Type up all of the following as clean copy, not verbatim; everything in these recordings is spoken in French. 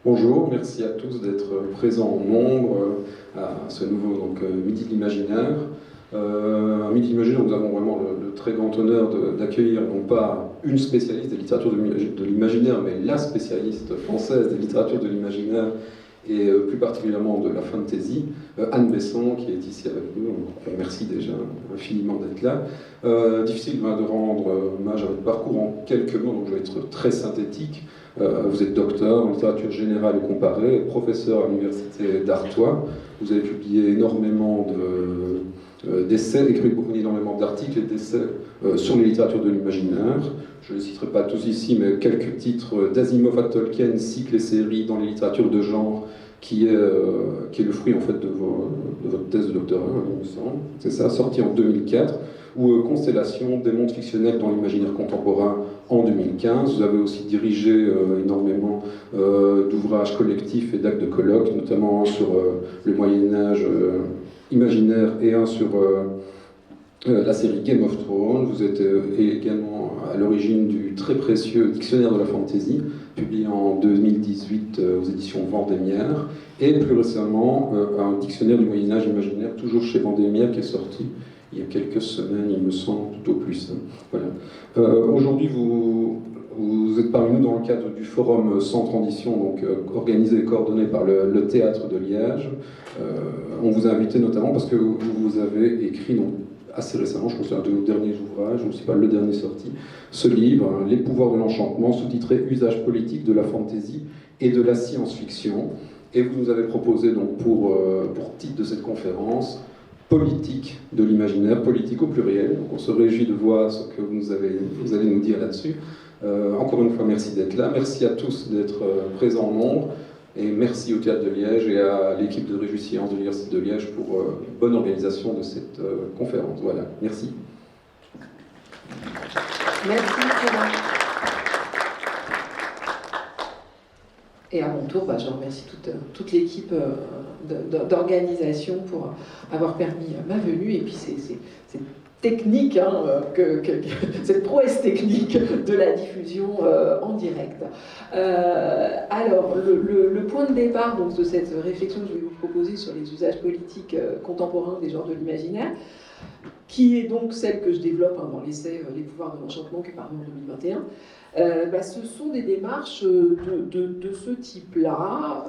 Bonjour, merci à tous d'être présents en nombre à ce nouveau Midi de l'Imaginaire. À Midi de l'Imaginaire, nous avons vraiment le très grand honneur d'accueillir non pas une spécialiste des littératures de l'imaginaire, mais la spécialiste française des littératures de l'imaginaire et plus particulièrement de la fantasy, Anne Besson, qui est ici avec nous. Donc, merci déjà infiniment d'être là. Difficile de rendre hommage à votre parcours en quelques mots, donc je vais être très synthétique. Vous êtes docteur en littérature générale et comparée, professeur à l'université d'Artois. Vous avez publié énormément d'essais, écrit énormément d'articles et d'essais sur les littératures de l'imaginaire. Je ne les citerai pas tous ici, mais quelques titres d'Asimov à Tolkien, cycles et séries dans les littératures de genre, qui est le fruit en fait de votre thèse de doctorat, il me semble. C'est ça, sorti en 2004. Ou Constellation, des mondes fictionnels dans l'imaginaire contemporain en 2015. Vous avez aussi dirigé énormément d'ouvrages collectifs et d'actes de colloques, notamment un sur le Moyen-Âge imaginaire et un sur la série Game of Thrones. Vous êtes également à l'origine du très précieux Dictionnaire de la Fantasy, publié en 2018 aux éditions Vendémiaire, et plus récemment un Dictionnaire du Moyen-Âge imaginaire, toujours chez Vendémiaire, qui est sorti il y a quelques semaines, il me semble, tout au plus. Voilà. Aujourd'hui, vous êtes parmi nous dans le cadre du forum Sans Transition, donc organisé et coordonné par le Théâtre de Liège. On vous a invité notamment parce que vous avez écrit donc, assez récemment, je pense que c'est un de vos derniers ouvrages, ou si pas le dernier sorti, ce livre, Les pouvoirs de l'enchantement, sous-titré Usage politique de la fantaisie et de la science-fiction. Et vous nous avez proposé donc pour titre de cette conférence politique de l'imaginaire, politique au pluriel. Donc on se réjouit de voir ce que vous allez nous dire là-dessus. Encore une fois, merci d'être là. Merci à tous d'être présents en nombre. Et merci au Théâtre de Liège et à l'équipe de Réjouis Sciences de l'Université de Liège pour une bonne organisation de cette conférence. Voilà, merci. Merci, Thomas. Et à mon tour, je remercie toute l'équipe d'organisation pour avoir permis ma venue. Et puis c'est technique, cette prouesse technique de la diffusion en direct. Alors, le point de départ donc, de cette réflexion que je vais vous proposer sur les usages politiques contemporains des genres de l'imaginaire, qui est donc celle que je développe dans l'essai Les pouvoirs de l'enchantement qui est paru en 2021, ce sont des démarches de ce type-là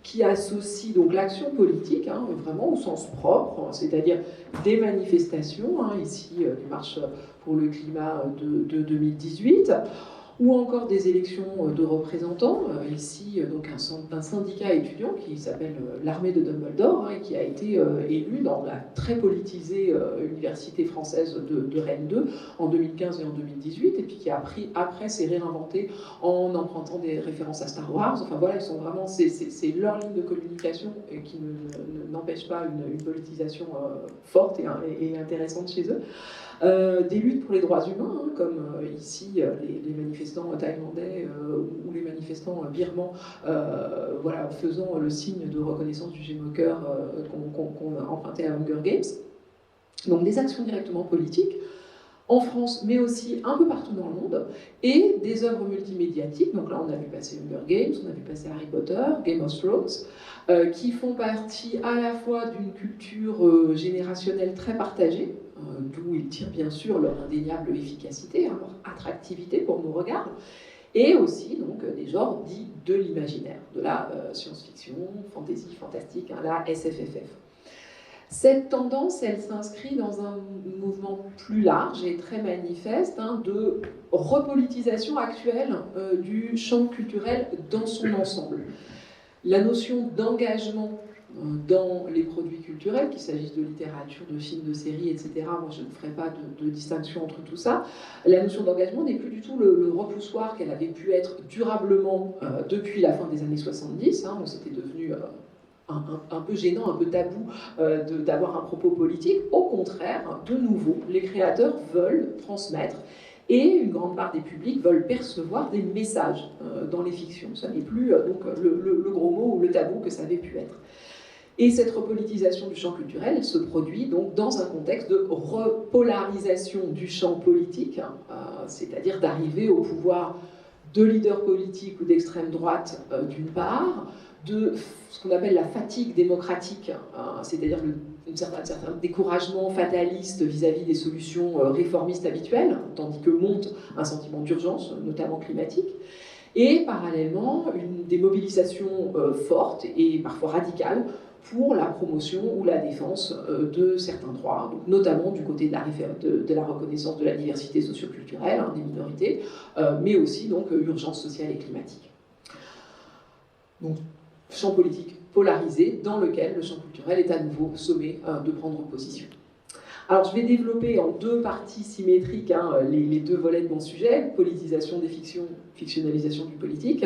qui associent donc l'action politique, vraiment au sens propre, c'est-à-dire des manifestations, ici les marches pour le climat de 2018, ou encore des élections de représentants, ici donc un syndicat étudiant qui s'appelle l'Armée de Dumbledore, et qui a été élu dans la très politisée université française de Rennes 2 en 2015 et en 2018, et puis qui a après s'est réinventé en empruntant des références à Star Wars. Enfin voilà, ils sont vraiment, c'est leur ligne de communication qui n'empêche pas une politisation forte et intéressante chez eux. Des luttes pour les droits humains, comme ici les manifestants thaïlandais ou les manifestants birmans, faisant le signe de reconnaissance du G-Mocker qu'on a emprunté à Hunger Games. Donc des actions directement politiques, en France, mais aussi un peu partout dans le monde, et des œuvres multimédiatiques. Donc là, on a vu passer Hunger Games, on a vu passer Harry Potter, Game of Thrones, qui font partie à la fois d'une culture générationnelle très partagée, d'où ils tirent bien sûr leur indéniable efficacité, leur attractivité pour nos regards, et aussi donc des genres dits de l'imaginaire, de la science-fiction, fantasy, fantastique, la SFFF. Cette tendance, elle s'inscrit dans un mouvement plus large et très manifeste de repolitisation actuelle du champ culturel dans son ensemble. La notion d'engagement dans les produits culturels, qu'il s'agisse de littérature, de films, de séries, etc. Moi, je ne ferai pas de distinction entre tout ça. La notion d'engagement n'est plus du tout le repoussoir qu'elle avait pu être durablement depuis la fin des années 70. Où c'était devenu un peu gênant, un peu tabou d'avoir un propos politique. Au contraire, de nouveau, les créateurs veulent transmettre et une grande part des publics veulent percevoir des messages dans les fictions. Ça n'est plus donc le gros mot ou le tabou que ça avait pu être. Et cette repolitisation du champ culturel, elle se produit donc dans un contexte de repolarisation du champ politique, c'est-à-dire d'arriver au pouvoir de leaders politiques ou d'extrême droite d'une part, de ce qu'on appelle la fatigue démocratique, c'est-à-dire un certain découragement fataliste vis-à-vis des solutions réformistes habituelles, tandis que monte un sentiment d'urgence, notamment climatique, et parallèlement des mobilisations fortes et parfois radicales pour la promotion ou la défense de certains droits, donc notamment du côté de la reconnaissance de la diversité socioculturelle des minorités, mais aussi donc urgence sociale et climatique. Donc, champ politique polarisé dans lequel le champ culturel est à nouveau sommé de prendre position. Alors je vais développer en deux parties symétriques les deux volets de mon sujet, politisation des fictions, fictionnalisation du politique,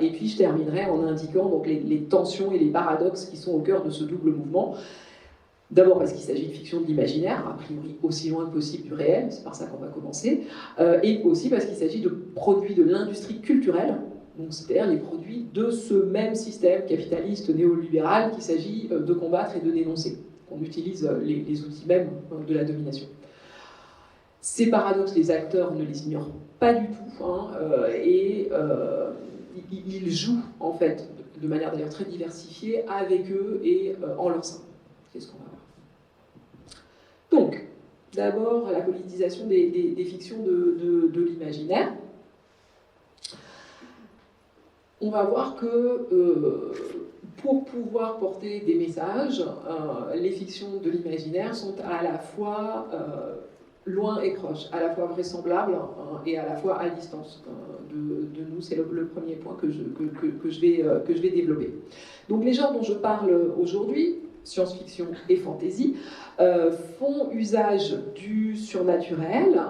et puis je terminerai en indiquant donc, les tensions et les paradoxes qui sont au cœur de ce double mouvement. D'abord parce qu'il s'agit de fiction de l'imaginaire, a priori aussi loin que possible du réel, c'est par ça qu'on va commencer, et aussi parce qu'il s'agit de produits de l'industrie culturelle, c'est-à-dire les produits de ce même système capitaliste néolibéral qu'il s'agit de combattre et de dénoncer. On utilise les outils mêmes de la domination. Ces paradoxes, les acteurs ne les ignorent pas du tout, et ils jouent en fait de manière d'ailleurs très diversifiée avec eux et en leur sein. C'est ce qu'on va voir. Donc, d'abord la politisation des fictions de l'imaginaire. On va voir que pour pouvoir porter des messages, les fictions de l'imaginaire sont à la fois loin et proches, à la fois vraisemblables et à la fois à distance de nous. C'est le premier point que je vais développer. Donc les genres dont je parle aujourd'hui, science-fiction et fantasy, font usage du surnaturel,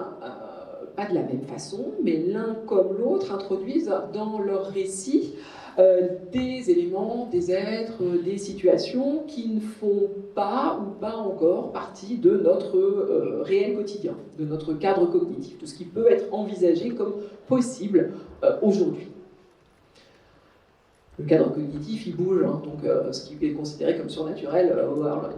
pas de la même façon, mais l'un comme l'autre introduisent dans leur récit des éléments, des êtres, des situations qui ne font pas ou pas encore partie de notre réel quotidien, de notre cadre cognitif, de ce qui peut être envisagé comme possible aujourd'hui. Le cadre cognitif, il bouge, donc ce qui est considéré comme surnaturel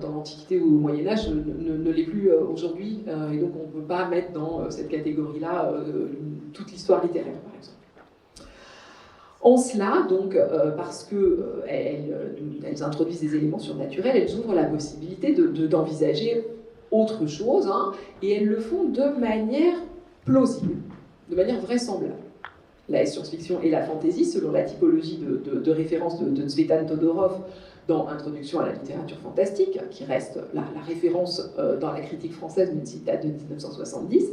dans l'Antiquité ou au Moyen-Âge ne l'est plus aujourd'hui, et donc on ne peut pas mettre dans cette catégorie-là toute l'histoire littéraire, par exemple. En cela, donc, parce qu'elles introduisent des éléments surnaturels, elles ouvrent la possibilité d'envisager autre chose, et elles le font de manière plausible, de manière vraisemblable. La science-fiction et la fantasy, selon la typologie de référence de Tzvetan Todorov dans Introduction à la littérature fantastique, qui reste la référence dans la critique française, mais qui date de 1970.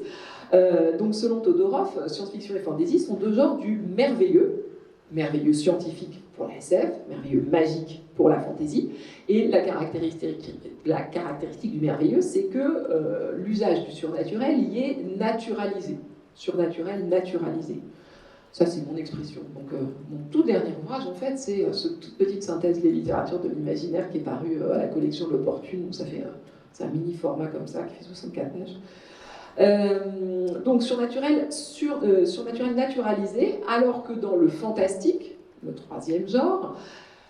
Donc selon Todorov, science-fiction et fantasy sont deux genres du merveilleux scientifique pour la SF, merveilleux magique pour la fantasy, et la caractéristique du merveilleux, c'est que l'usage du surnaturel y est naturalisé, surnaturel naturalisé. Ça, c'est mon expression. Donc, mon tout dernier ouvrage, en fait, c'est cette toute petite synthèse des littératures de l'imaginaire qui est paru à la collection L'Opportune. Donc, c'est un mini format comme ça, qui fait 64 pages. Donc, surnaturel naturalisé, alors que dans le fantastique, le troisième genre,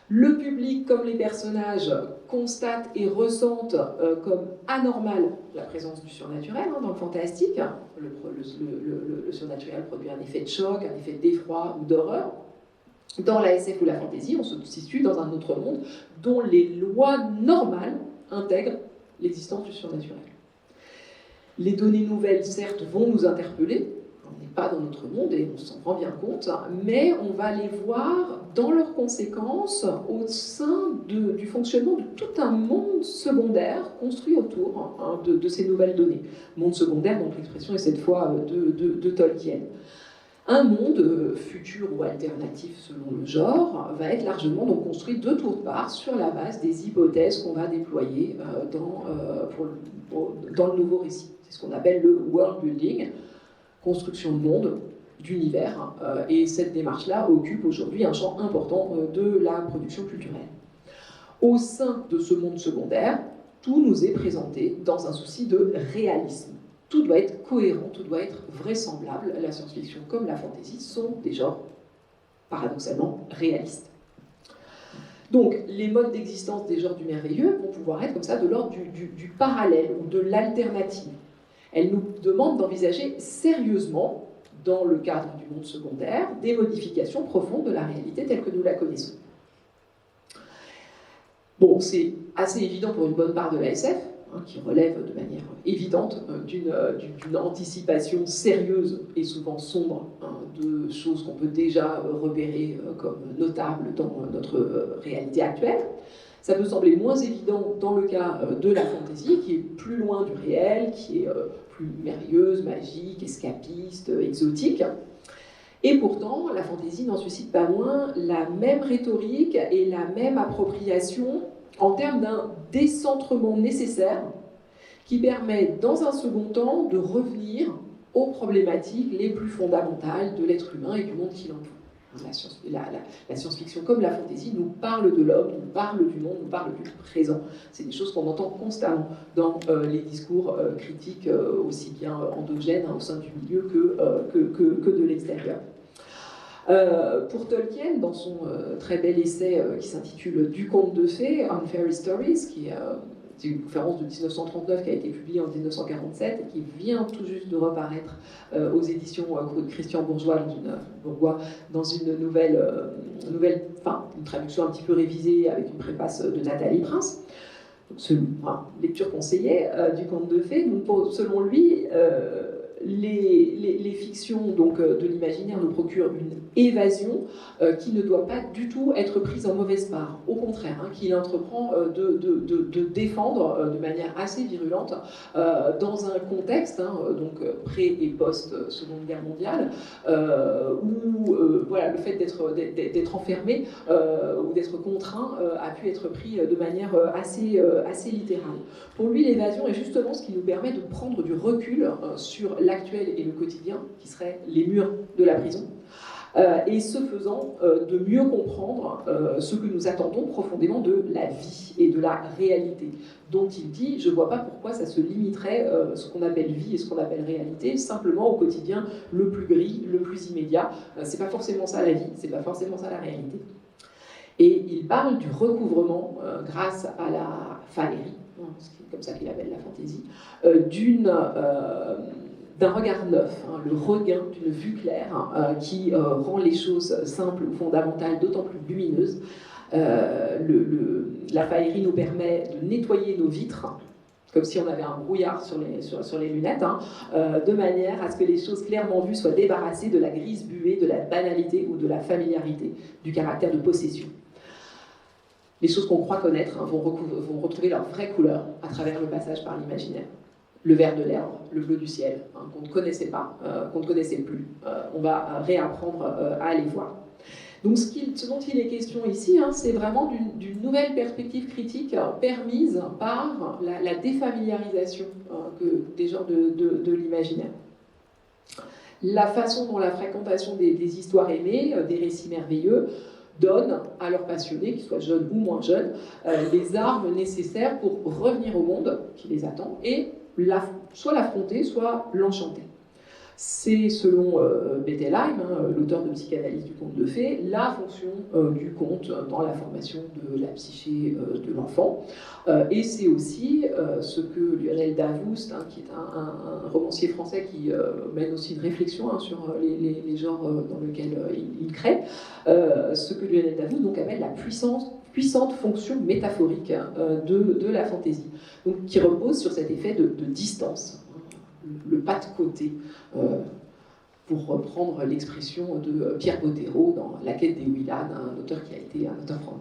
le public, comme les personnages, constatent et ressentent comme anormal la présence du surnaturel dans le fantastique. Le surnaturel produit un effet de choc, un effet d'effroi ou d'horreur. Dans la SF ou la fantasy, on se situe dans un autre monde dont les lois normales intègrent l'existence du surnaturel. Les données nouvelles, certes, vont nous interpeller. On n'est pas dans notre monde et on s'en rend bien compte, mais on va les voir dans leurs conséquences au sein du fonctionnement de tout un monde secondaire construit autour de ces nouvelles données. Monde secondaire dont l'expression est cette fois de Tolkien. Un monde futur ou alternatif selon le genre va être largement donc construit de tour de part sur la base des hypothèses qu'on va déployer dans le nouveau récit. C'est ce qu'on appelle le world building, construction de monde, d'univers, et cette démarche-là occupe aujourd'hui un champ important de la production culturelle. Au sein de ce monde secondaire, tout nous est présenté dans un souci de réalisme. Tout doit être cohérent, tout doit être vraisemblable. La science-fiction comme la fantasy sont des genres paradoxalement réalistes. Donc, les modes d'existence des genres du merveilleux vont pouvoir être comme ça de l'ordre du parallèle ou de l'alternative. Elles nous demandent d'envisager sérieusement dans le cadre du monde secondaire, des modifications profondes de la réalité telle que nous la connaissons. Bon, c'est assez évident pour une bonne part de la SF, qui relève de manière évidente d'une anticipation sérieuse et souvent sombre de choses qu'on peut déjà repérer comme notables dans notre réalité actuelle. Ça peut sembler moins évident dans le cas de la fantasy, qui est plus loin du réel, qui est plus merveilleuse, magique, escapiste, exotique. Et pourtant, la fantasy n'en suscite pas moins la même rhétorique et la même appropriation en termes d'un décentrement nécessaire qui permet, dans un second temps, de revenir aux problématiques les plus fondamentales de l'être humain et du monde qui l'entoure. La science-fiction, comme la fantasy, nous parle de l'homme, nous parle du monde, nous parle du présent. C'est des choses qu'on entend constamment dans les discours critiques, aussi bien endogènes au sein du milieu que de l'extérieur. Pour Tolkien, dans son très bel essai qui s'intitule Du conte de fées, Unfairy Stories, qui est une conférence de 1939 qui a été publiée en 1947 et qui vient tout juste de reparaître aux éditions de Christian Bourgois dans une nouvelle, une traduction un petit peu révisée avec une préface de Nathalie Prince. Lecture conseillée du conte de fées. Donc, selon lui, les fictions de l'imaginaire nous procurent une évasion qui ne doit pas du tout être prise en mauvaise part. Au contraire, qu'il entreprend de défendre de manière assez virulente dans un contexte, pré- et post-Seconde Guerre mondiale, où le fait d'être enfermé ou d'être contraint a pu être pris de manière assez littérale. Pour lui, l'évasion est justement ce qui nous permet de prendre du recul sur l'actuel et le quotidien, qui seraient les murs de la prison, et ce faisant, de mieux comprendre ce que nous attendons profondément de la vie et de la réalité, dont il dit « je ne vois pas pourquoi ça se limiterait, ce qu'on appelle vie et ce qu'on appelle réalité, simplement au quotidien le plus gris, le plus immédiat. C'est pas forcément ça la vie, c'est pas forcément ça la réalité. » Et il parle du recouvrement, grâce à la faillerie, c'est comme ça qu'il appelle la fantaisie, d'un regard neuf, le regain d'une vue claire qui rend les choses simples ou fondamentales d'autant plus lumineuses. La faillerie nous permet de nettoyer nos vitres, comme si on avait un brouillard sur les lunettes, de manière à ce que les choses clairement vues soient débarrassées de la grise buée, de la banalité ou de la familiarité, du caractère de possession. Les choses qu'on croit connaître vont retrouver leur vraie couleur à travers le passage par l'imaginaire. Le vert de l'herbe, le bleu du ciel, qu'on ne connaissait pas, qu'on ne connaissait plus. On va réapprendre à les voir. Donc ce dont il est question ici, c'est vraiment d'une nouvelle perspective critique permise par la défamiliarisation des genres de l'imaginaire. La façon dont la fréquentation des histoires aimées, des récits merveilleux, donne à leurs passionnés, qu'ils soient jeunes ou moins jeunes, les armes nécessaires pour revenir au monde qui les attend et soit l'affronter, soit l'enchanter. C'est, selon Bettelheim, l'auteur de Psychanalyse du conte de fées, la fonction du conte dans la formation de la psyché de l'enfant. Et c'est aussi ce que Lionel Davoust, qui est un romancier français qui mène aussi une réflexion sur les genres dans lesquels il crée, ce que Lionel Davoust appelle la puissante fonction métaphorique de la fantaisie, donc qui repose sur cet effet de distance, le pas de côté, pour reprendre l'expression de Pierre Bottero dans La quête des Willan, un auteur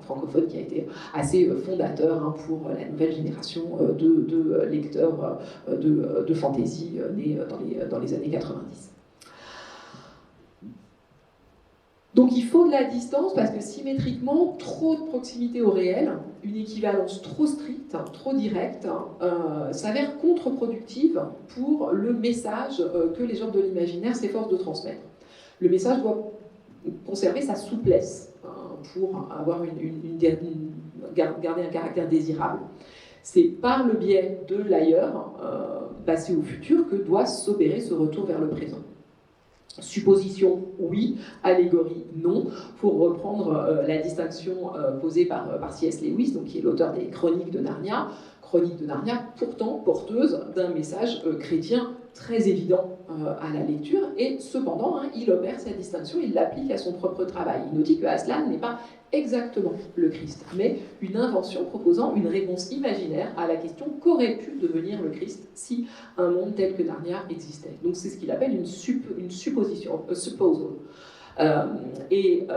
francophone qui a été assez fondateur pour la nouvelle génération de lecteurs de fantasy nés dans les années 90. Donc il faut de la distance parce que symétriquement, trop de proximité au réel, une équivalence trop stricte, trop directe, s'avère contre-productive pour le message que les genres de l'imaginaire s'efforcent de transmettre. Le message doit conserver sa souplesse pour avoir garder un caractère désirable. C'est par le biais de l'ailleurs, passé au futur, que doit s'opérer ce retour vers le présent. Supposition, oui. Allégorie, non. Pour reprendre la distinction posée par C.S. Lewis, qui est l'auteur des Chroniques de Narnia. Chroniques de Narnia, pourtant porteuse d'un message chrétien très évident à la lecture, et cependant, il opère sa distinction, il l'applique à son propre travail. Il nous dit que Aslan n'est pas exactement le Christ, mais une invention proposant une réponse imaginaire à la question qu'aurait pu devenir le Christ si un monde tel que Narnia existait. Donc c'est ce qu'il appelle une supposition, a supposal. Et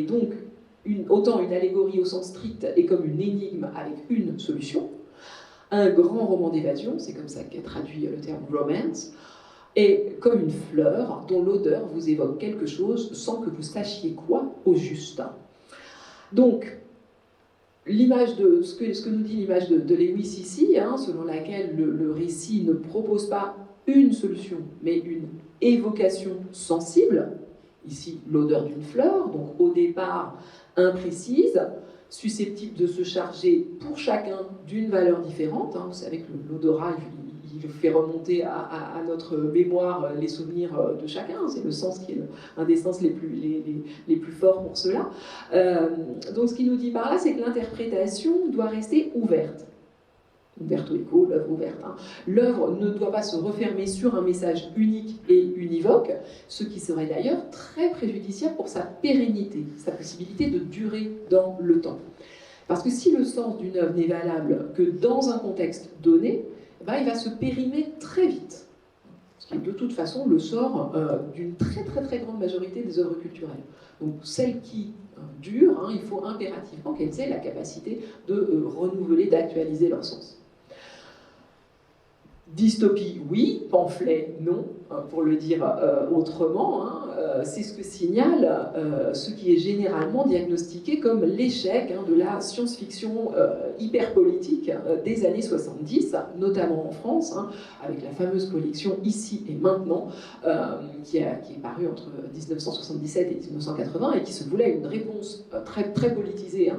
donc, autant une allégorie au sens strict est comme une énigme avec une solution, un grand roman d'évasion, c'est comme ça qu'est traduit le terme romance, est comme une fleur dont l'odeur vous évoque quelque chose sans que vous sachiez quoi au juste. Donc, l'image de ce que nous dit l'image de Lewis ici, selon laquelle le récit ne propose pas une solution, mais une évocation sensible, ici l'odeur d'une fleur, donc au départ imprécise, susceptible de se charger pour chacun d'une valeur différente. Vous savez que l'odorat, il fait remonter à notre mémoire les souvenirs de chacun. C'est le sens qui est un des sens les plus forts pour cela. Donc ce qu'il nous dit par là, c'est que l'interprétation doit rester ouverte. Umberto Eco, l'œuvre ouverte. L'œuvre ne doit pas se refermer sur un message unique et univoque, ce qui serait d'ailleurs très préjudiciable pour sa pérennité, sa possibilité de durer dans le temps. Parce que si le sens d'une œuvre n'est valable que dans un contexte donné, il va se périmer très vite. Ce qui est de toute façon le sort d'une très très très grande majorité des œuvres culturelles. Donc celles qui durent, il faut impérativement qu'elles aient la capacité de renouveler, d'actualiser leur sens. Dystopie, oui. Pamphlet, non. Pour le dire autrement, c'est ce que signale ce qui est généralement diagnostiqué comme l'échec de la science-fiction hyper-politique des années 70, notamment en France, avec la fameuse collection Ici et Maintenant, qui est parue entre 1977 et 1980 et qui se voulait une réponse très, très politisée à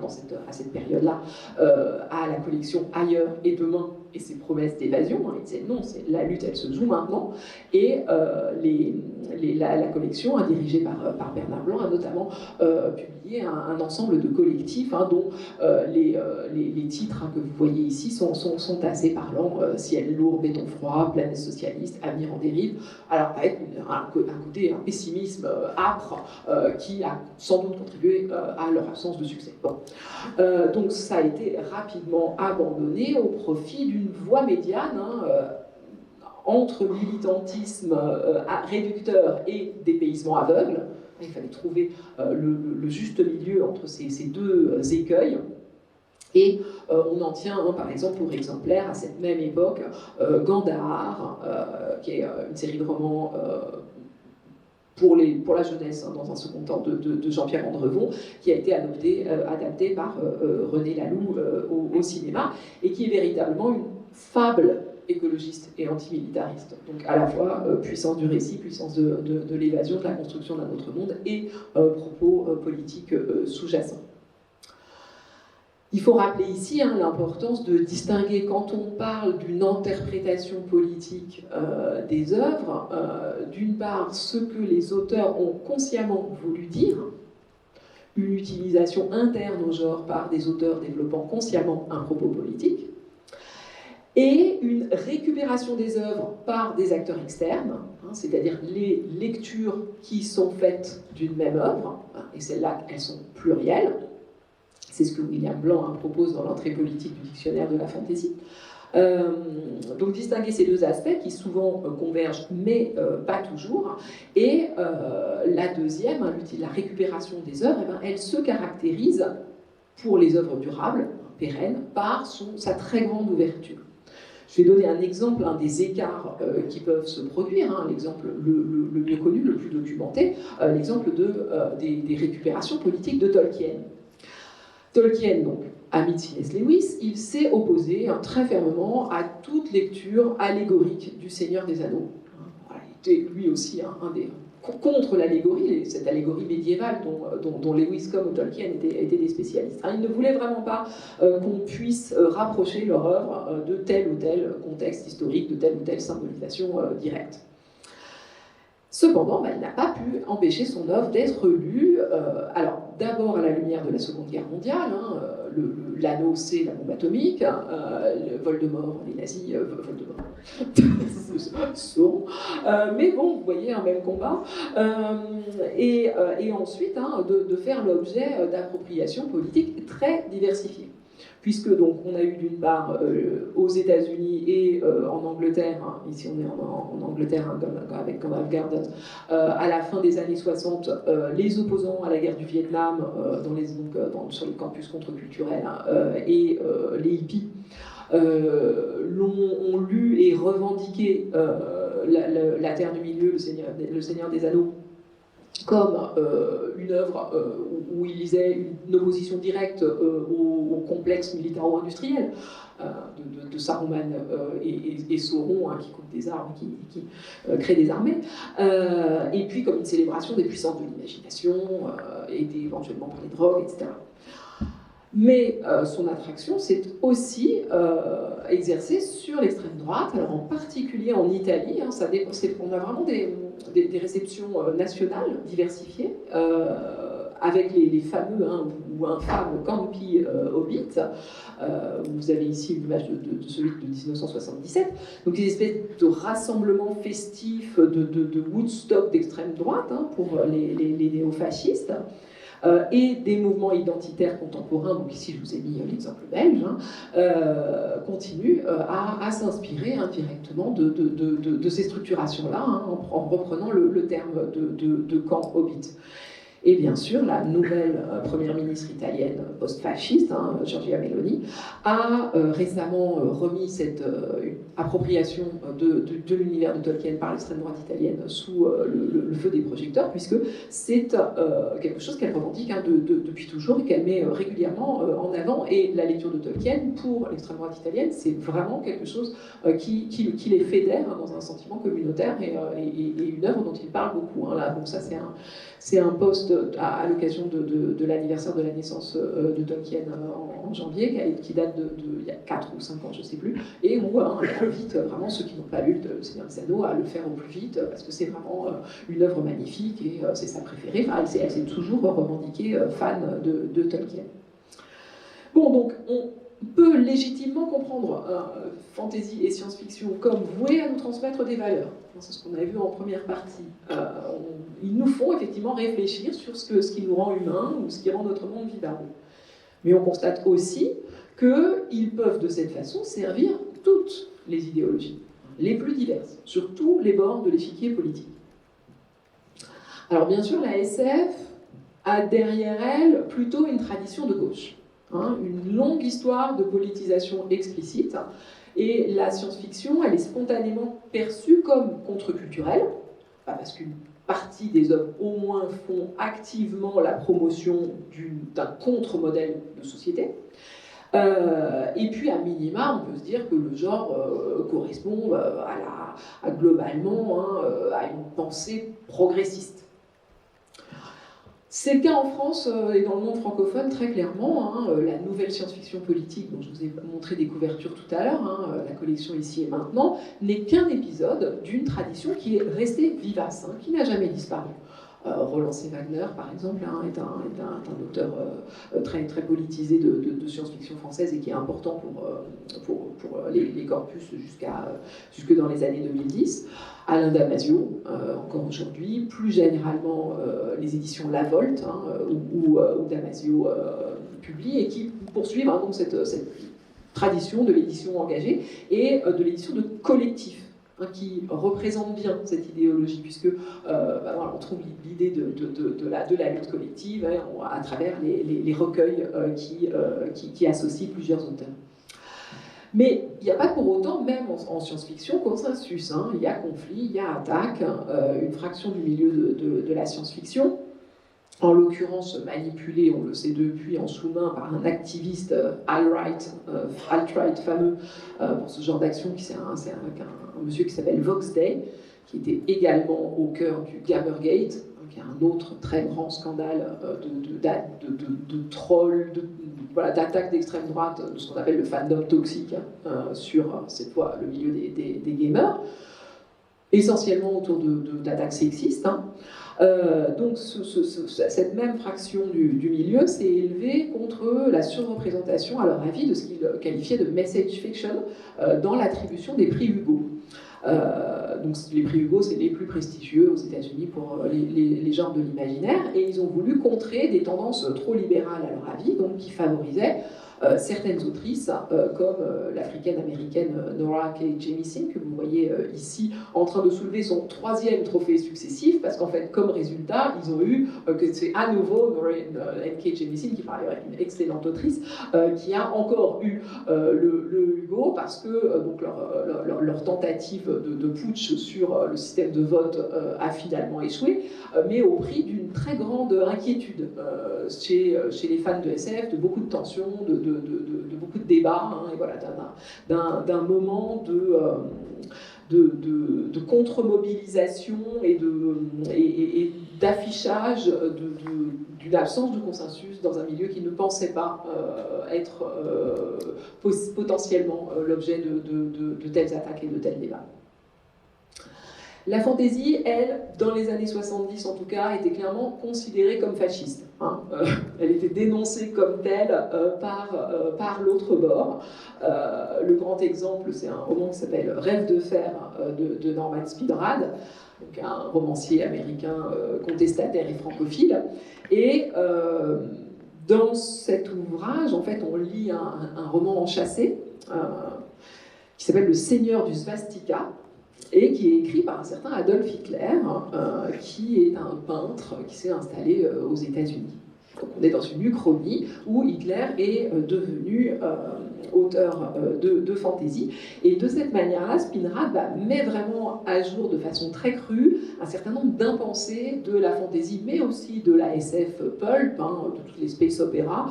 cette période-là à la collection Ailleurs et Demain et ses promesses d'évasion. Il disait non, la lutte elle se joue maintenant, et la collection dirigée par Bernard Blanc a notamment publié un ensemble de collectifs dont les titres que vous voyez ici sont assez parlants. Ciel lourd, béton froid, planète socialiste, avenir en dérive, alors avec un pessimisme âpre qui a sans doute contribué à leur absence de succès. Donc ça a été rapidement abandonné au profit d'une voie médiane entre militantisme réducteur et dépaysement aveugle. Il fallait trouver le juste milieu entre ces deux écueils. Et on en tient par exemple pour exemplaire à cette même époque Gandhar, qui est une série de romans pour la jeunesse, dans un second temps, de Jean-Pierre Andrevon, qui a été adapté par René Laloux au cinéma, et qui est véritablement une fable écologiste et antimilitariste. Donc à la fois puissance du récit, puissance de l'évasion, de la construction d'un autre monde, et propos politiques sous-jacents. Il faut rappeler ici l'importance de distinguer, quand on parle d'une interprétation politique des œuvres, d'une part ce que les auteurs ont consciemment voulu dire, une utilisation interne au genre par des auteurs développant consciemment un propos politique, et une récupération des œuvres par des acteurs externes, c'est-à-dire les lectures qui sont faites d'une même œuvre, et celles-là, elles sont plurielles. C'est ce que William Blanc propose dans l'entrée politique du dictionnaire de la fantaisie. Donc distinguer ces deux aspects qui souvent convergent, mais pas toujours. Et la deuxième, la récupération des œuvres, elle se caractérise, pour les œuvres durables, pérennes, par sa très grande ouverture. Je vais donner un exemple des écarts qui peuvent se produire, l'exemple le mieux connu, le plus documenté, l'exemple des récupérations politiques de Tolkien. Tolkien, donc, ami de C.S. Lewis, il s'est opposé très fermement à toute lecture allégorique du Seigneur des Anneaux. Il était lui aussi contre l'allégorie, cette allégorie médiévale dont Lewis comme Tolkien étaient des spécialistes. Il ne voulait vraiment pas qu'on puisse rapprocher leur œuvre de tel ou tel contexte historique, de telle ou telle symbolisation directe. Cependant, il n'a pas pu empêcher son œuvre d'être lue, alors d'abord à la lumière de la Seconde Guerre mondiale, hein, l'anneau c'est la bombe atomique, Voldemort, les nazis, Voldemort, Sauron, mais bon, vous voyez, un même combat, et ensuite hein, de faire l'objet d'appropriations politiques très diversifiées. Puisque donc on a eu d'une part aux États-Unis et en Angleterre, hein, ici on est en Angleterre hein, avec Covent Garden, à la fin des années 60, les opposants à la guerre du Vietnam sur les campus contre-culturels hein, et les hippies ont lu et revendiqué la Terre du Milieu, le Seigneur des Anneaux, comme une œuvre où il lisait une opposition directe au complexe militaro-industriel de Saruman et Sauron, hein, qui coupent des armes, qui créent des armées, et puis comme une célébration des puissances de l'imagination, aidée éventuellement par les drogues, etc. Mais son attraction s'est aussi exercée sur l'extrême droite, alors en particulier en Italie. Hein, on a vraiment des réceptions nationales diversifiées, avec les fameux hein, ou infâmes campi Hobbit. Vous avez ici l'image de celui de 1977. Donc des espèces de rassemblements festifs de Woodstock d'extrême droite hein, pour les néofascistes. Et des mouvements identitaires contemporains, donc ici je vous ai mis l'exemple belge, hein, continuent à s'inspirer indirectement de ces structurations-là, hein, en reprenant le terme de camp Hobbit. Et bien sûr, la nouvelle première ministre italienne post-fasciste, hein, Giorgia Meloni, a récemment remis cette appropriation de l'univers de Tolkien par l'extrême droite italienne sous le feu des projecteurs, puisque c'est quelque chose qu'elle revendique hein, depuis toujours et qu'elle met régulièrement en avant. Et la lecture de Tolkien, pour l'extrême droite italienne, c'est vraiment quelque chose qui les fédère hein, dans un sentiment communautaire et une œuvre dont ils parlent beaucoup. Hein, là. Donc ça, c'est un post à l'occasion de l'anniversaire de la naissance de Tolkien en janvier, qui date il y a 4 ou 5 ans, je ne sais plus, et où hein, elle invite vraiment ceux qui n'ont pas lu Le Seigneur des Anneaux à le faire au plus vite, parce que c'est vraiment une œuvre magnifique, et c'est sa préférée. Enfin, elle s'est toujours revendiquée fan de Tolkien. Bon, donc, on peut légitimement comprendre fantasy et science-fiction comme vouées à nous transmettre des valeurs. C'est ce qu'on a vu en première partie. Ils nous font effectivement réfléchir sur ce qui nous rend humains ou ce qui rend notre monde vivable. Mais on constate aussi qu'ils peuvent de cette façon servir toutes les idéologies, les plus diverses, sur tous les bords de l'échiquier politique. Alors bien sûr, la SF a derrière elle plutôt une tradition de gauche. Hein, une longue histoire de politisation explicite, et la science-fiction, elle est spontanément perçue comme contre-culturelle, parce qu'une partie des œuvres au moins font activement la promotion d'un contre-modèle de société, et puis à minima, on peut se dire que le genre correspond globalement hein, à une pensée progressiste. C'est le cas en France et dans le monde francophone très clairement. Hein, la nouvelle science-fiction politique dont je vous ai montré des couvertures tout à l'heure, hein, la collection Ici et Maintenant, n'est qu'un épisode d'une tradition qui est restée vivace, hein, qui n'a jamais disparu. Roland C. Wagner, par exemple, hein, est un auteur très, très politisé de science-fiction française et qui est important pour les corpus jusque dans les années 2010. Alain Damasio, encore aujourd'hui, plus généralement les éditions La Volte, hein, où Damasio publie, et qui poursuivent hein, donc cette tradition de l'édition engagée et de l'édition de collectif, hein, qui représente bien cette idéologie, puisque voilà, on trouve l'idée de la lutte collective hein, à travers les recueils qui associent plusieurs auteurs. Mais il n'y a pas pour autant, même en science-fiction, consensus. Hein. Il y a conflit, il y a attaque, une fraction du milieu de la science-fiction, en l'occurrence manipulée, on le sait depuis, en sous-main par un activiste alt-right fameux pour ce genre d'action, c'est un monsieur qui s'appelle Vox Day, qui était également au cœur du Gamergate, qui est un autre très grand scandale de trolls, d'attaques d'extrême droite, de ce qu'on appelle le fandom toxique, sur, cette fois, le milieu des gamers. essentiellement autour d'attaques sexistes. Hein. Donc cette même fraction du milieu s'est élevée contre la surreprésentation, à leur avis, de ce qu'ils qualifiaient de message fiction dans l'attribution des prix Hugo. Donc les prix Hugo, c'est les plus prestigieux aux États-Unis pour les genres de l'imaginaire, et ils ont voulu contrer des tendances trop libérales à leur avis, donc qui favorisaient certaines autrices, comme l'africaine-américaine Nora K. Jemisin, que vous voyez ici, en train de soulever son 3e trophée successif, parce qu'en fait, comme résultat, ils ont eu, que c'est à nouveau Nora K. Jemisin, qui par ailleurs est une excellente autrice, qui a encore eu le Hugo, parce que donc leur tentative de putsch sur le système de vote a finalement échoué, mais au prix d'une très grande inquiétude chez les fans de SF, de beaucoup de tensions, de beaucoup de débats, hein, et voilà, d'un moment de contre-mobilisation et d'affichage d'une absence de consensus dans un milieu qui ne pensait pas être potentiellement l'objet de telles attaques et de tels débats. La fantaisie, elle, dans les années 70 en tout cas, était clairement considérée comme fasciste. Hein. Elle était dénoncée comme telle par l'autre bord. Le grand exemple, c'est un roman qui s'appelle Rêve de fer de Norman Speedrad, donc un romancier américain contestataire et francophile. Et dans cet ouvrage, en fait, on lit un roman enchâssé qui s'appelle Le Seigneur du Svastika, et qui est écrit par un certain Adolf Hitler, qui est un peintre qui s'est installé aux États-Unis. Donc on est dans une uchronie où Hitler est devenu auteur de fantaisie. Et de cette manière-là, Speedrad met vraiment à jour de façon très crue un certain nombre d'impensés de la fantaisie, mais aussi de la SF pulp, hein, de toutes les space opéras,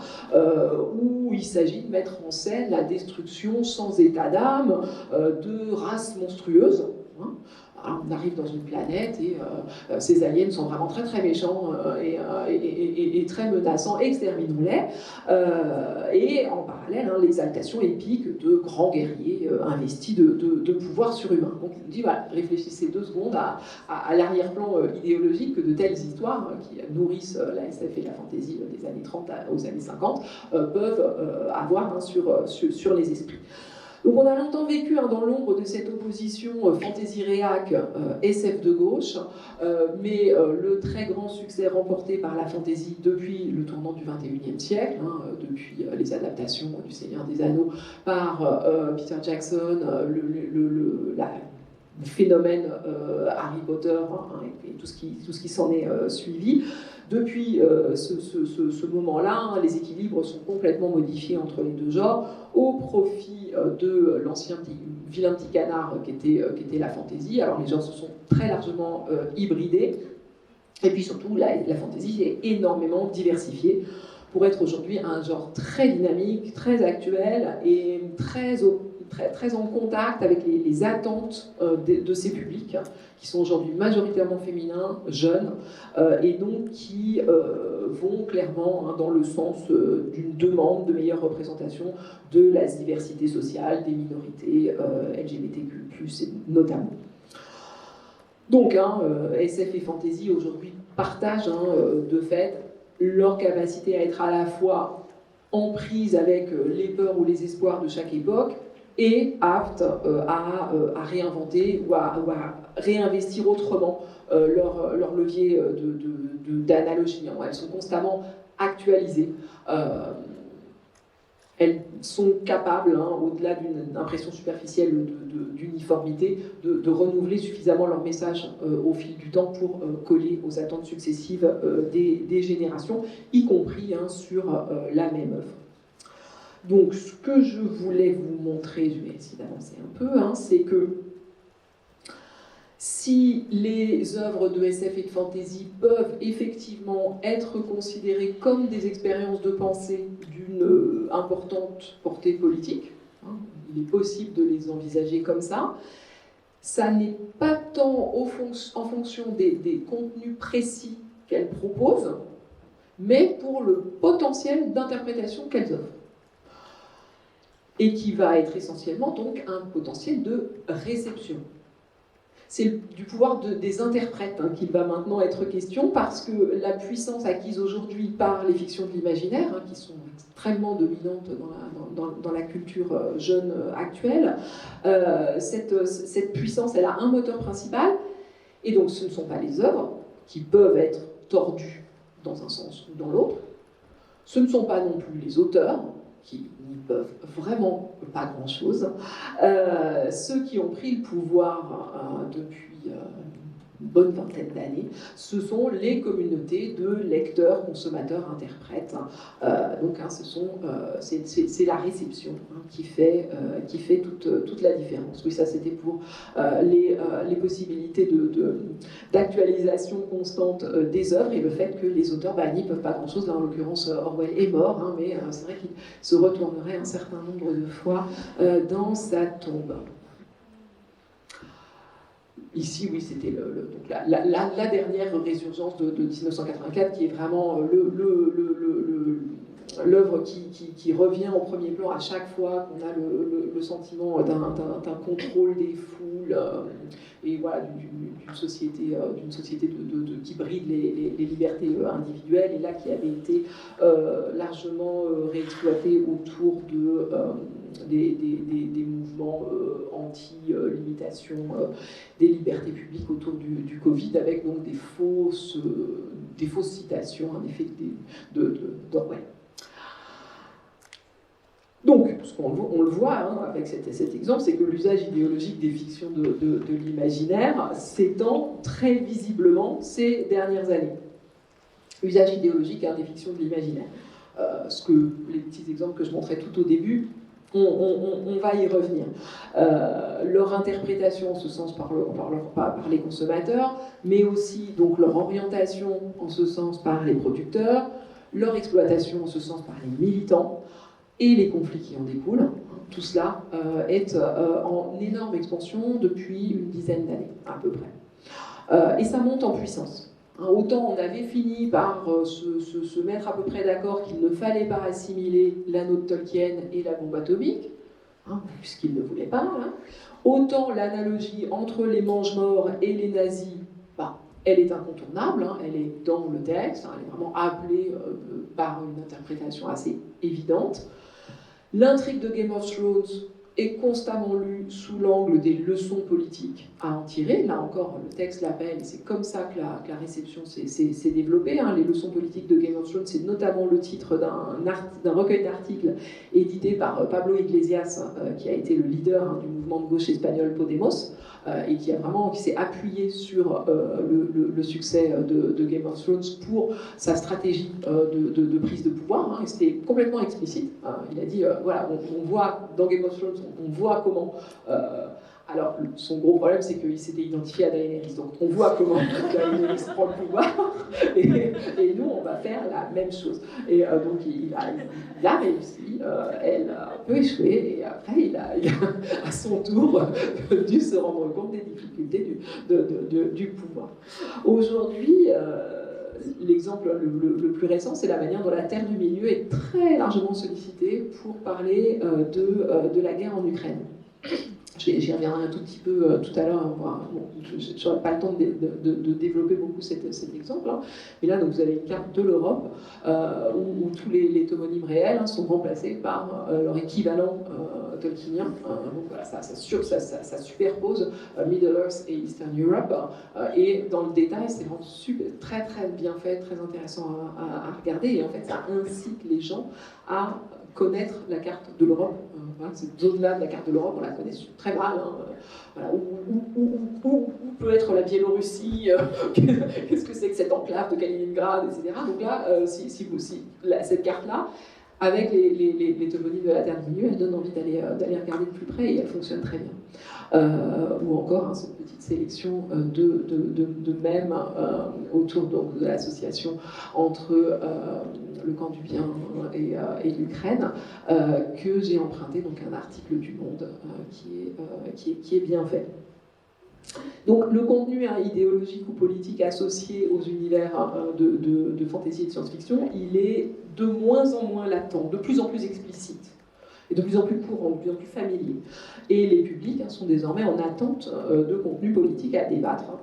où il s'agit de mettre en scène la destruction sans état d'âme de races monstrueuses. Hein. Alors, on arrive dans une planète et ces aliens sont vraiment très très méchants et très menaçants, exterminons-les. Et en parallèle, hein, l'exaltation épique de grands guerriers investis de pouvoir surhumain. Donc il nous dit, voilà, réfléchissez 2 secondes à l'arrière-plan idéologique que de telles histoires qui nourrissent la SF et la fantasy des années 30 aux années 50 peuvent avoir, hein, sur les esprits. Donc on a longtemps vécu, hein, dans l'ombre de cette opposition fantasy-réac SF de gauche, mais le très grand succès remporté par la fantasy depuis le tournant du XXIe siècle, hein, depuis les adaptations du Seigneur des Anneaux par Peter Jackson, le phénomène Harry Potter, hein, et tout ce qui s'en est suivi. Depuis ce moment-là, hein, les équilibres sont complètement modifiés entre les deux genres, au profit de l'ancien vilain petit canard qui était la fantaisie. Alors les genres se sont très largement hybridés, et puis surtout la fantaisie est énormément diversifiée pour être aujourd'hui un genre très dynamique, très actuel et très en contact avec les attentes de ces publics, hein, qui sont aujourd'hui majoritairement féminins, jeunes, et donc qui vont clairement, hein, dans le sens d'une demande de meilleure représentation de la diversité sociale, des minorités LGBTQ+, notamment. Donc, hein, SF et fantasy aujourd'hui partagent, hein, de fait leur capacité à être à la fois en prise avec les peurs ou les espoirs de chaque époque et aptes à réinventer ou à réinvestir autrement leur levier d'analogie. Elles sont constamment actualisées. Elles sont capables, hein, au-delà d'une impression superficielle d'uniformité, de renouveler suffisamment leur message au fil du temps pour coller aux attentes successives des générations, y compris, hein, sur la même œuvre. Donc, ce que je voulais vous montrer, je vais essayer d'avancer un peu, hein, c'est que si les œuvres de SF et de fantasy peuvent effectivement être considérées comme des expériences de pensée d'une importante portée politique, hein, il est possible de les envisager comme ça n'est pas tant en fonction des contenus précis qu'elles proposent, mais pour le potentiel d'interprétation qu'elles offrent. Et qui va être essentiellement donc un potentiel de réception. c'est du pouvoir des interprètes hein, qu'il va maintenant être question, parce que la puissance acquise aujourd'hui par les fictions de l'imaginaire, hein, qui sont extrêmement dominantes dans la culture jeune actuelle, cette puissance, elle a un moteur principal, et donc ce ne sont pas les œuvres qui peuvent être tordues dans un sens ou dans l'autre, ce ne sont pas non plus les auteurs, qui n'y peuvent vraiment pas grand-chose. Ceux qui ont pris le pouvoir depuis une bonne vingtaine d'années, ce sont les communautés de lecteurs, consommateurs, interprètes. Donc, hein, c'est la réception hein, qui fait toute la différence. Oui, ça c'était pour les possibilités d'actualisation constante des œuvres et le fait que les auteurs n'y peuvent pas grand-chose. Là, en l'occurrence, Orwell est mort, hein, mais c'est vrai qu'il se retournerait un certain nombre de fois dans sa tombe. Ici, oui, c'était la dernière résurgence de 1984, qui est vraiment l'œuvre qui revient au premier plan à chaque fois qu'on a le sentiment d'un contrôle des foules et voilà, d'une société qui bride les libertés individuelles, et là qui avait été largement réexploitée autour des mouvements anti-limitation des libertés publiques autour du Covid, avec donc des fausses citations, en effet, d'Orwell. Donc, on le voit hein, avec cet exemple, c'est que l'usage idéologique des fictions de l'imaginaire s'étend très visiblement ces dernières années. Usage idéologique hein, des fictions de l'imaginaire. Les petits exemples que je montrais tout au début, on va y revenir. Leur interprétation en ce sens par les consommateurs, mais aussi donc leur orientation en ce sens par les producteurs, leur exploitation en ce sens par les militants, et les conflits qui en découlent. Tout cela est en énorme expansion depuis une dizaine d'années, à peu près. Et ça monte en puissance. Autant on avait fini par se mettre à peu près d'accord qu'il ne fallait pas assimiler l'anneau de Tolkien et la bombe atomique, puisqu'ils ne voulaient pas, autant l'analogie entre les mange-morts et les nazis, elle est incontournable, elle est dans le texte, elle est vraiment appelée par une interprétation assez évidente. L'intrigue de Game of Thrones est constamment lue sous l'angle des leçons politiques à en tirer. Là encore, le texte l'appelle, et c'est comme ça que la réception s'est développée. Les leçons politiques de Game of Thrones, c'est notamment le titre d'un recueil d'articles édité par Pablo Iglesias, qui a été le leader du mouvement de gauche espagnol Podemos, et qui s'est appuyé sur le succès de Game of Thrones pour sa stratégie de prise de pouvoir. Et c'était complètement explicite. Il a dit, voilà, on voit dans Game of Thrones, on voit comment... alors, son gros problème, c'est qu'il s'était identifié à Daenerys. Donc, on voit comment Daenerys prend le pouvoir, et nous, on va faire la même chose. Et donc, il a réussi, elle a un peu échoué, et après, il a à son tour dû se rendre compte des difficultés du pouvoir. Aujourd'hui, l'exemple le plus récent, c'est la manière dont la Terre du Milieu est très largement sollicitée pour parler de la guerre en Ukraine. J'y reviendrai un tout petit peu tout à l'heure. Je n'aurai pas le temps de développer beaucoup cet exemple. Mais là, donc, vous avez une carte de l'Europe où tous les tomonymes réels sont remplacés par leur équivalent tolkienien. Donc voilà, ça superpose Middle Earth et Eastern Europe. Et dans le détail, c'est vraiment très très bien fait, très intéressant à regarder. Et en fait, ça incite les gens à connaître la carte de l'Europe. Cette zone-là de la carte de l'Europe, on la connaît très mal. Voilà, où peut être la Biélorussie, qu'est-ce que c'est que cette enclave de Kaliningrad, etc. Donc là, cette carte-là, avec les toponymes de la Terre du Milieu, elle donne envie d'aller regarder de plus près, et elle fonctionne très bien. Ou encore cette petite sélection de mèmes autour donc, de l'association entre le camp du bien et l'Ukraine, que j'ai emprunté donc un article du Monde qui est bien fait. Donc le contenu idéologique ou politique associé aux univers de fantasy et de science-fiction, il est de moins en moins latent, de plus en plus explicite. est de plus en plus courant, de plus en plus familier. Et les publics sont désormais en attente de contenus politiques à débattre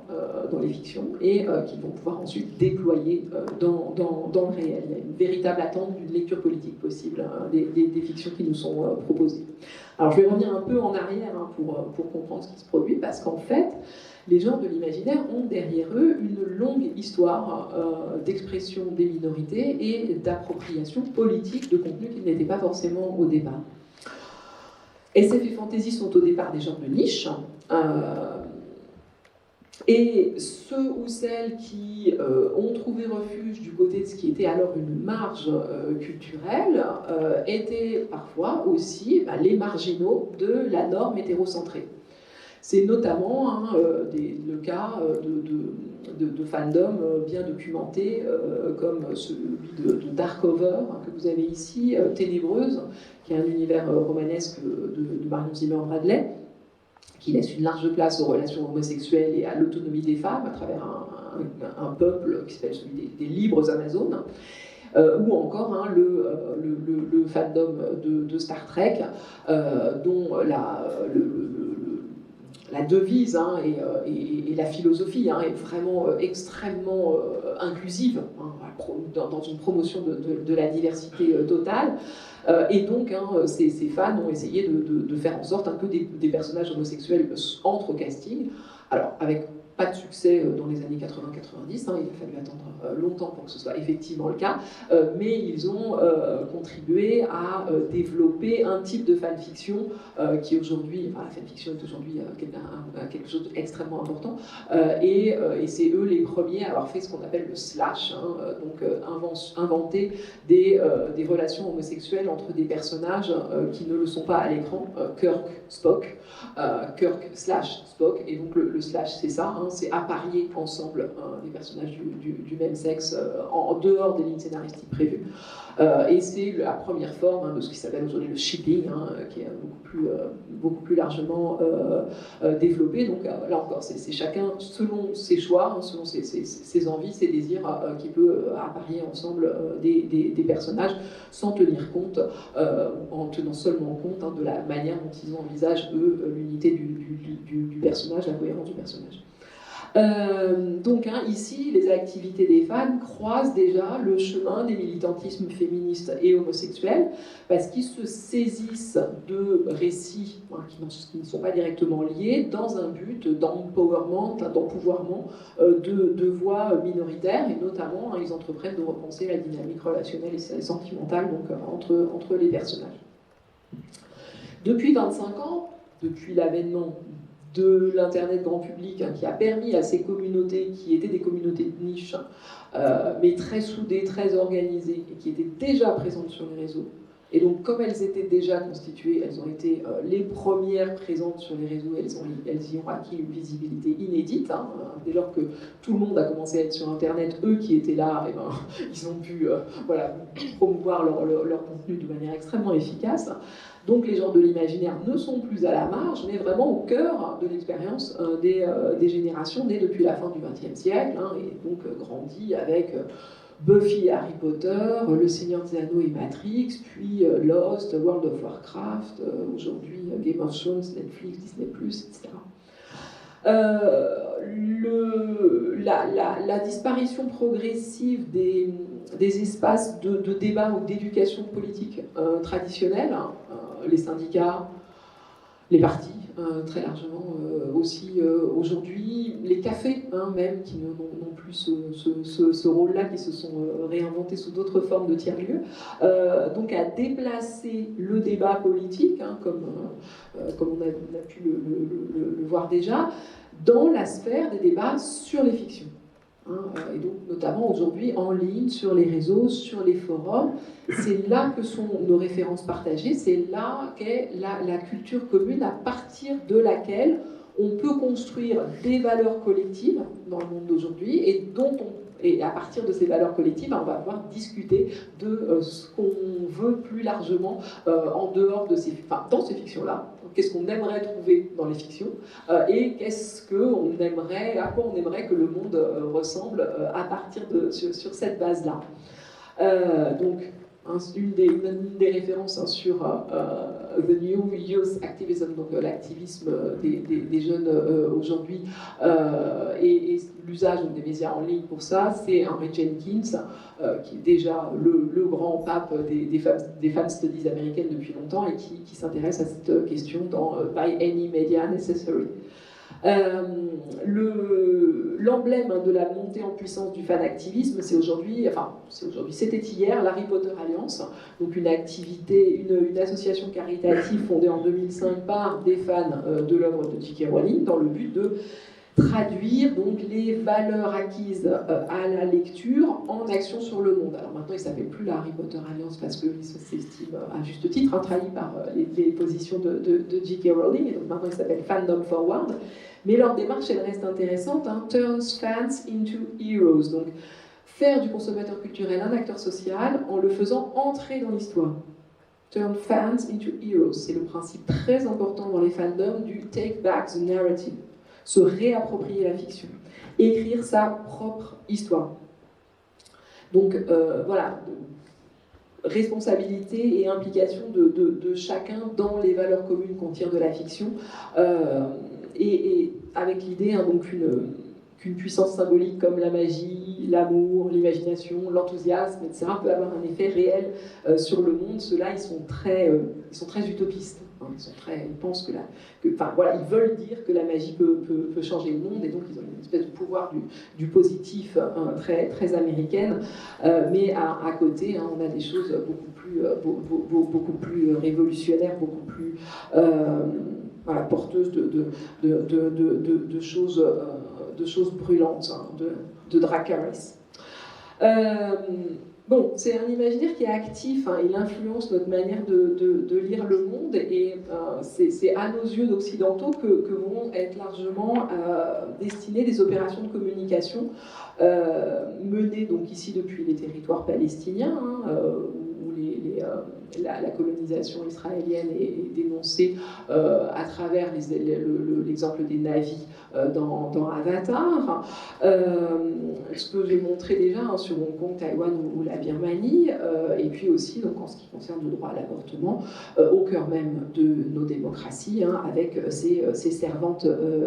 dans les fictions et qui vont pouvoir ensuite déployer dans le réel. Il y a une véritable attente d'une lecture politique possible des fictions qui nous sont proposées. Alors je vais revenir un peu en arrière pour comprendre ce qui se produit, parce qu'en fait, les genres de l'imaginaire ont derrière eux une longue histoire d'expression des minorités et d'appropriation politique de contenus qui n'étaient pas forcément au départ. SF et fantasy sont au départ des genres de niche, et ceux ou celles qui ont trouvé refuge du côté de ce qui était alors une marge culturelle étaient parfois aussi les marginaux de la norme hétérocentrée. C'est notamment le cas de fandoms bien documentés, comme celui de Darkover, que vous avez ici, Ténébreuse, qui est un univers romanesque de Marion Zimmer Bradley, qui laisse une large place aux relations homosexuelles et à l'autonomie des femmes à travers un peuple qui s'appelle celui des libres Amazones. Ou encore le fandom de Star Trek, dont la devise et la philosophie est vraiment extrêmement inclusive, dans une promotion de la diversité totale. Et donc, ces fans ont essayé de faire en sorte que des personnages homosexuels entrent au casting. Alors, avec pas de succès dans les années 80-90, il a fallu attendre longtemps pour que ce soit effectivement le cas, mais ils ont contribué à développer un type de fanfiction qui aujourd'hui, la fanfiction est aujourd'hui quelque chose d'extrêmement important, et c'est eux les premiers à avoir fait ce qu'on appelle le slash, donc inventer des relations homosexuelles entre des personnages qui ne le sont pas à l'écran, Kirk, Spock, Kirk/Spock, et donc le slash c'est ça, c'est apparier ensemble des personnages du même sexe en dehors des lignes scénaristiques prévues. Et c'est la première forme de ce qui s'appelle aujourd'hui le shipping, qui est beaucoup plus largement développé. Donc là encore, c'est chacun selon ses choix, selon ses envies, ses désirs, qui peut apparier ensemble des personnages sans tenir compte, en tenant seulement compte de la manière dont ils envisagent eux l'unité du personnage, la cohérence du personnage. Donc ici, les activités des fans croisent déjà le chemin des militantismes féministes et homosexuels, parce qu'ils se saisissent de récits qui ne sont pas directement liés dans un but d'empouvoirment de voix minoritaires, et notamment ils entreprennent de repenser la dynamique relationnelle et sentimentale entre les personnages. Depuis 25 ans, depuis l'avènement de l'Internet grand public, qui a permis à ces communautés, qui étaient des communautés de niche, mais très soudées, très organisées, et qui étaient déjà présentes sur les réseaux. Et donc, comme elles étaient déjà constituées, elles ont été les premières présentes sur les réseaux, elles y ont acquis une visibilité inédite. Dès lors que tout le monde a commencé à être sur Internet, eux qui étaient là, ils ont pu promouvoir leur contenu de manière extrêmement efficace. Donc les genres de l'imaginaire ne sont plus à la marge, mais vraiment au cœur de l'expérience des générations nées depuis la fin du XXe siècle, et donc grandi avec Buffy et Harry Potter, Le Seigneur des Anneaux et Matrix, puis Lost, World of Warcraft, aujourd'hui Game of Thrones, Netflix, Disney+, etc. La disparition progressive des espaces de débat ou d'éducation politique traditionnels, les syndicats, les partis, très largement aussi aujourd'hui, les cafés même, qui n'ont plus ce rôle-là, qui se sont réinventés sous d'autres formes de tiers-lieux, donc à déplacer le débat politique, comme on a pu le voir déjà, dans la sphère des débats sur les fictions. Et donc notamment aujourd'hui en ligne, sur les réseaux, sur les forums, c'est là que sont nos références partagées, c'est là qu'est la culture commune à partir de laquelle on peut construire des valeurs collectives dans le monde d'aujourd'hui et à partir de ces valeurs collectives, on va pouvoir discuter de ce qu'on veut plus largement en dehors de dans ces fictions-là. Qu'est-ce qu'on aimerait trouver dans les fictions et à quoi on aimerait que le monde ressemble à partir sur cette base-là. Donc, une des références sur The New Youth Activism, donc l'activisme des jeunes aujourd'hui, et l'usage des médias en ligne pour ça, c'est Henry Jenkins, qui est déjà le grand pape des femmes studies américaines depuis longtemps et qui s'intéresse à cette question dans By Any Media Necessary. L'emblème de la montée en puissance du fan-activisme, c'était hier, l'Harry Potter Alliance, donc une association caritative fondée en 2005 par des fans de l'œuvre de J.K. Rowling, dans le but de traduire donc les valeurs acquises à la lecture en action sur le monde. Alors maintenant, il ne s'appelle plus la Harry Potter Alliance parce qu'il s'estime à juste titre trahi par les positions de J.K. Rowling, et donc maintenant il s'appelle Fandom Forward. Mais leur démarche, elle reste intéressante, turns fans into heroes. Donc faire du consommateur culturel un acteur social en le faisant entrer dans l'histoire. Turn fans into heroes. C'est le principe très important dans les fandoms du take back the narrative. Se réapproprier la fiction, écrire sa propre histoire. Donc voilà, responsabilité et implication de chacun dans les valeurs communes qu'on tire de la fiction, et avec l'idée donc qu'une puissance symbolique comme la magie, l'amour, l'imagination, l'enthousiasme, etc., peut avoir un effet réel sur le monde. Ceux-là, ils sont très utopistes. Ils pensent ils veulent dire que la magie peut changer le monde, et donc ils ont une espèce de pouvoir du positif très, très américaine, mais à côté, on a des choses beaucoup plus révolutionnaires, beaucoup plus porteuses de choses brûlantes, de Dracarys. Bon, c'est un imaginaire qui est actif, il influence notre manière de lire le monde, et c'est à nos yeux d'occidentaux que vont être largement destinées des opérations de communication menées donc ici depuis les territoires palestiniens, où la colonisation israélienne est dénoncée à travers l'exemple des navis dans Avatar, ce que j'ai montré déjà sur Hong Kong, Taïwan ou la Birmanie, et puis aussi donc, en ce qui concerne le droit à l'avortement, au cœur même de nos démocraties, avec ces servantes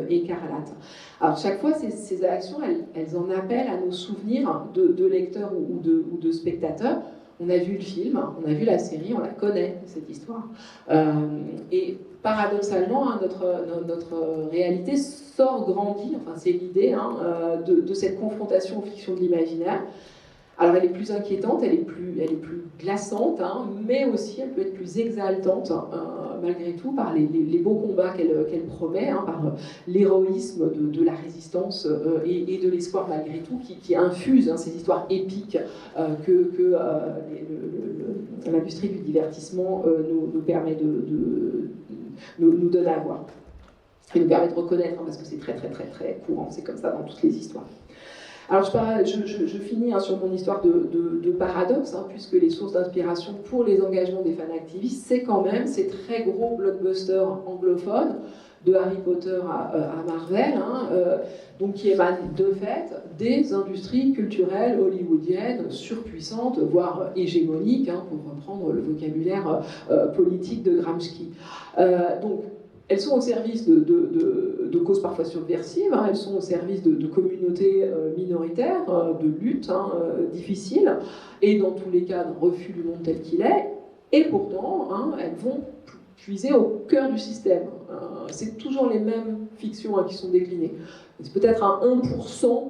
écarlates. Alors chaque fois, ces actions, elles en appellent à nos souvenirs de lecteurs ou de spectateurs. On a vu le film, on a vu la série, on la connaît, cette histoire. Et paradoxalement, notre réalité sort grandie, c'est l'idée de cette confrontation aux fictions de l'imaginaire. Alors elle est plus inquiétante, elle est plus glaçante, mais aussi elle peut être plus exaltante, malgré tout, par les beaux combats qu'elle promet, par l'héroïsme de la résistance et de l'espoir malgré tout, qui infuse ces histoires épiques que l'industrie du divertissement nous permet nous donne à voir. Et nous permet de reconnaître, parce que c'est très très très très courant, c'est comme ça dans toutes les histoires. Alors je finis sur mon histoire de paradoxe, puisque les sources d'inspiration pour les engagements des fans activistes, c'est quand même ces très gros blockbusters anglophones, de Harry Potter à Marvel, donc qui émanent de fait des industries culturelles hollywoodiennes surpuissantes, voire hégémoniques, pour reprendre le vocabulaire politique de Gramsci. Donc, elles sont au service de causes parfois subversives, elles sont au service de communautés minoritaires, de luttes difficiles, et dans tous les cas d'un refus du monde tel qu'il est, et pourtant elles vont puiser au cœur du système. C'est toujours les mêmes fictions qui sont déclinées. C'est peut-être un 1%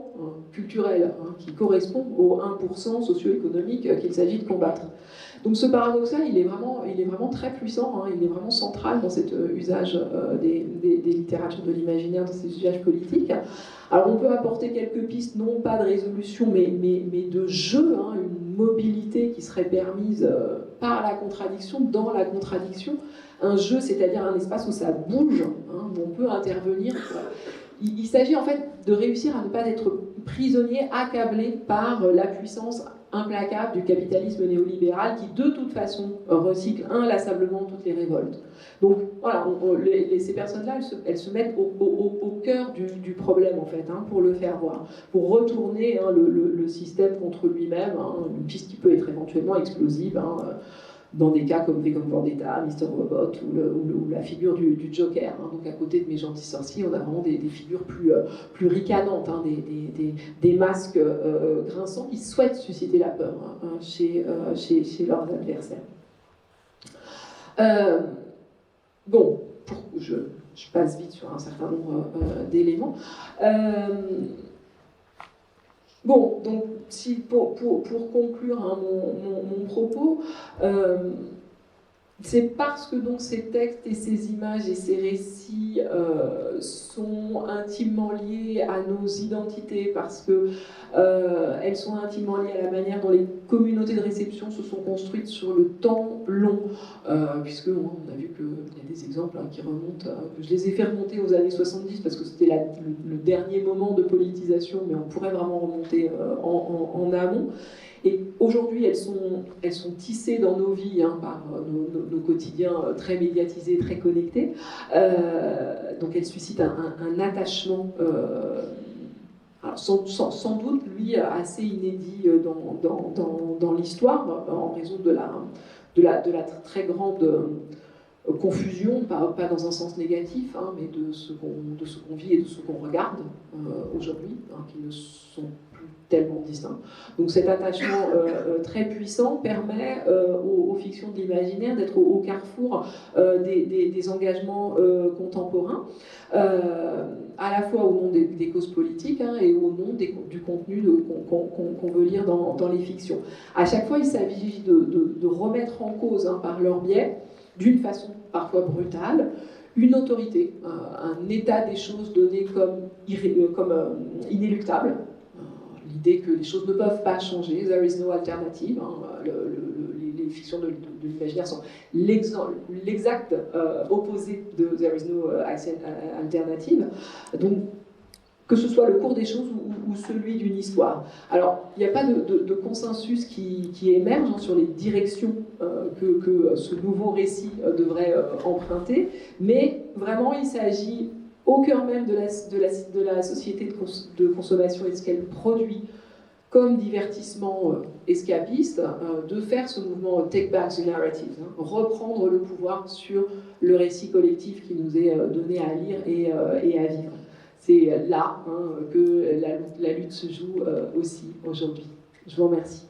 culturel qui correspond au 1% socio-économique qu'il s'agit de combattre. Donc ce paradoxe-là, il est vraiment très puissant, il est vraiment central dans cet usage des littératures de l'imaginaire, dans ces usages politiques. Alors on peut apporter quelques pistes, non pas de résolution, mais de jeu, une mobilité qui serait permise par la contradiction, dans la contradiction. Un jeu, c'est-à-dire un espace où ça bouge, où on peut intervenir. Il s'agit en fait de réussir à ne pas être prisonnier, accablé par la puissance implacable du capitalisme néolibéral qui, de toute façon, recycle inlassablement toutes les révoltes. Donc, voilà, ces personnes-là, elles se mettent au cœur du problème, en fait, hein, pour le faire voir, pour retourner hein, le système contre lui-même, hein, une piste qui peut être éventuellement explosive, hein, dans des cas comme V comme Vendetta, Mr. Robot ou la figure du Joker. Hein. Donc à côté de mes gentils sorciers, on a vraiment des figures plus ricanantes, hein, des masques grinçants qui souhaitent susciter la peur hein, chez leurs adversaires. Bon, je passe vite sur un certain nombre d'éléments. Bon, donc si pour conclure hein, mon propos, c'est parce que donc ces textes et ces images et ces récits sont intimement liés à nos identités, parce que elles sont intimement liées à la manière dont les communautés de réception se sont construites sur le temps long, puisque on a vu qu'il y a des exemples hein, qui remontent, je les ai fait remonter aux années 70 parce que c'était le dernier moment de politisation, mais on pourrait vraiment remonter en amont. Et aujourd'hui, elles sont tissées dans nos vies hein, par nos quotidiens très médiatisés, très connectés. Donc elles suscitent un attachement, alors sans doute, lui, assez inédit dans l'histoire, en raison de la très grande confusion, pas dans un sens négatif, hein, mais de ce qu'on vit et de ce qu'on regarde aujourd'hui, hein, qui ne sont plus tellement distincts. Donc cet attachement très puissant permet aux fictions de l'imaginaire d'être au carrefour des engagements contemporains, à la fois au nom des causes politiques hein, et au nom du contenu qu'on veut lire dans les fictions. À chaque fois, il s'agit de remettre en cause hein, par leur biais, d'une façon parfois brutale, une autorité, un état des choses donné comme inéluctable, l'idée que les choses ne peuvent pas changer, there is no alternative, hein, les fictions de l'imaginaire sont l'exact opposé de there is no alternative, donc que ce soit le cours des choses ou celui d'une histoire. Alors, il n'y a pas de consensus qui émerge hein, sur les directions que ce nouveau récit devrait emprunter, mais vraiment, il s'agit au cœur même de la société de consommation et de ce qu'elle produit comme divertissement escapiste, de faire ce mouvement Take Back the Narrative, hein, reprendre le pouvoir sur le récit collectif qui nous est donné à lire et à vivre. C'est là hein, que la lutte se joue aussi aujourd'hui. Je vous remercie.